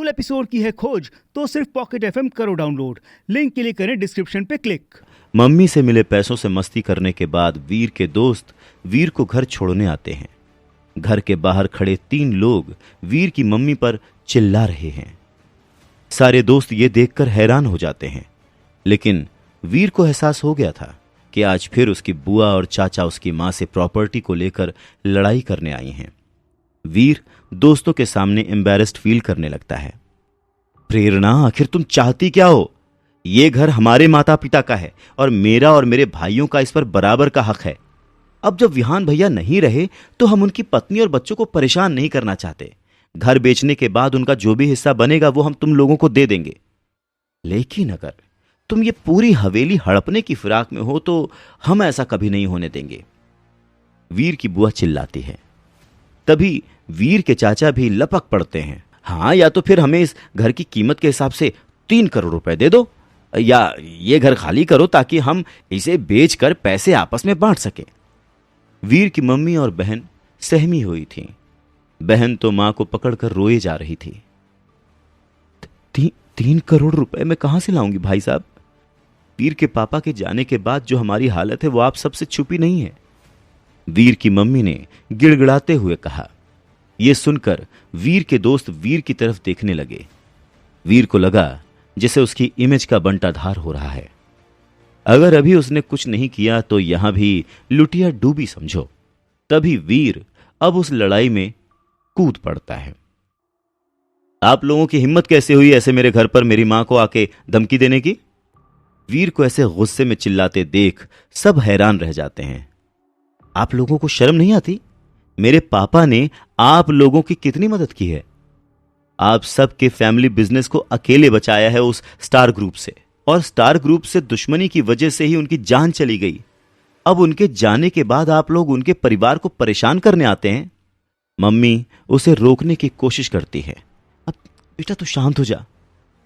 Full episode की है खोज तो सिर्फ पॉकेट एफएम करो डाउनलोड। लिंक के लिए करें डिस्क्रिप्शन पे क्लिक। मम्मी से मिले पैसों से मस्ती करने के बाद वीर के दोस्त वीर को घर छोड़ने आते हैं। घर के बाहर खड़े 3 लोग वीर की मम्मी पर चिल्ला रहे हैं। सारे दोस्त ये देखकर हैरान हो जाते हैं, लेकिन वीर को एहसास हो गया था कि आज फिर उसकी बुआ और चाचा उसकी मां से प्रॉपर्टी को लेकर लड़ाई करने आई हैं। वीर दोस्तों के सामने एम्बैरेस्ड फील करने लगता है। प्रेरणा, आखिर तुम चाहती क्या हो? ये घर हमारे माता पिता का है और मेरा और मेरे भाइयों का इस पर बराबर का हक है। अब जब विहान भैया नहीं रहे तो हम उनकी पत्नी और बच्चों को परेशान नहीं करना चाहते। घर बेचने के बाद उनका जो भी हिस्सा बनेगा वो हम तुम लोगों को दे देंगे। लेकिन अगर तुम ये पूरी हवेली हड़पने की फिराक में हो तो हम ऐसा कभी नहीं होने देंगे। वीर की बुआ चिल्लाती है। तभी वीर के चाचा भी लपक पड़ते हैं। हाँ, या तो फिर हमें इस घर की कीमत के हिसाब से 3 करोड़ रुपए दे दो, या ये घर खाली करो ताकि हम इसे बेचकर पैसे आपस में बांट सकें। वीर की मम्मी और बहन सहमी हुई थीं। बहन तो मां को पकड़कर रोए जा रही थी। 3 करोड़ रुपए मैं कहां से लाऊंगी भाई साहब? वीर के पापा के जाने के बाद जो हमारी हालत है वो आप सबसे छुपी नहीं है, वीर की मम्मी ने गिड़गिड़ाते हुए कहा। यह सुनकर वीर के दोस्त वीर की तरफ देखने लगे। वीर को लगा जैसे उसकी इमेज का बंटाधार हो रहा है। अगर अभी उसने कुछ नहीं किया तो यहां भी लुटिया डूबी समझो। तभी वीर अब उस लड़ाई में कूद पड़ता है। आप लोगों की हिम्मत कैसे हुई ऐसे मेरे घर पर मेरी मां को आके धमकी देने की? वीर को ऐसे गुस्से में चिल्लाते देख सब हैरान रह जाते हैं। आप लोगों को शर्म नहीं आती? मेरे पापा ने आप लोगों की कितनी मदद की है। आप सबके फैमिली बिजनेस को अकेले बचाया है उस स्टार ग्रुप से, और स्टार ग्रुप से दुश्मनी की वजह से ही उनकी जान चली गई। अब उनके जाने के बाद आप लोग उनके परिवार को परेशान करने आते हैं। मम्मी उसे रोकने की कोशिश करती है। अब बेटा तू शांत हो जा।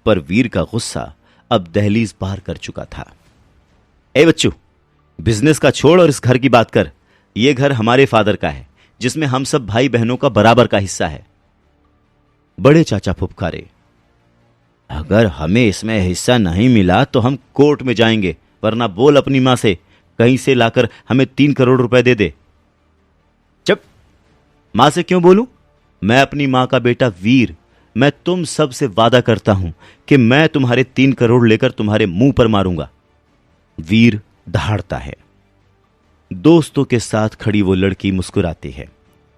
पर वीर का गुस्सा अब दहलीज पार कर चुका था। ए बच्चू, बिजनेस का छोड़ और इस घर की बात कर। यह घर हमारे फादर का है जिसमें हम सब भाई बहनों का बराबर का हिस्सा है। बड़े चाचा फुफकारे। अगर हमें इसमें हिस्सा नहीं मिला तो हम कोर्ट में जाएंगे, वरना बोल अपनी मां से कहीं से लाकर हमें 3 करोड़ रुपए दे दे। चुप। मां से क्यों बोलूं? मैं अपनी मां का बेटा वीर। मैं तुम सब से वादा करता हूं कि मैं तुम्हारे 3 करोड़ लेकर तुम्हारे मुंह पर मारूंगा। वीर दहाड़ता है। दोस्तों के साथ खड़ी वो लड़की मुस्कुराती है,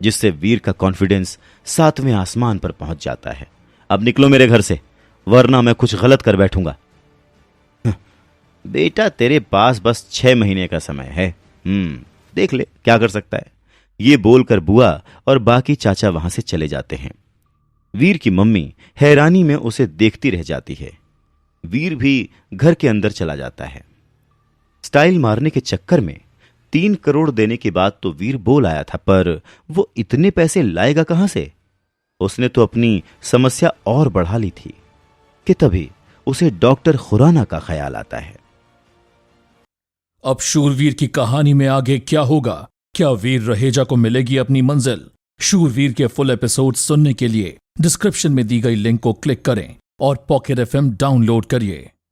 जिससे वीर का कॉन्फिडेंस 7वें आसमान पर पहुंच जाता है। अब निकलो मेरे घर से, वरना मैं कुछ गलत कर बैठूंगा। बेटा तेरे पास बस 6 महीने का समय है, देख ले क्या कर सकता है। ये बोलकर बुआ और बाकी चाचा वहां से चले जाते हैं। वीर की मम्मी हैरानी में उसे देखती रह जाती है। वीर भी घर के अंदर चला जाता है। स्टाइल मारने के चक्कर में 3 करोड़ देने के बाद तो वीर बोल आया था, पर वो इतने पैसे लाएगा कहां से? उसने तो अपनी समस्या और बढ़ा ली थी कि तभी उसे डॉक्टर खुराना का ख्याल आता है। अब शूरवीर की कहानी में आगे क्या होगा? क्या वीर रहेजा को मिलेगी अपनी मंजिल? शूरवीर के फुल एपिसोड सुनने के लिए डिस्क्रिप्शन में दी गई लिंक को क्लिक करें और पॉकेट एफएम डाउनलोड करिए।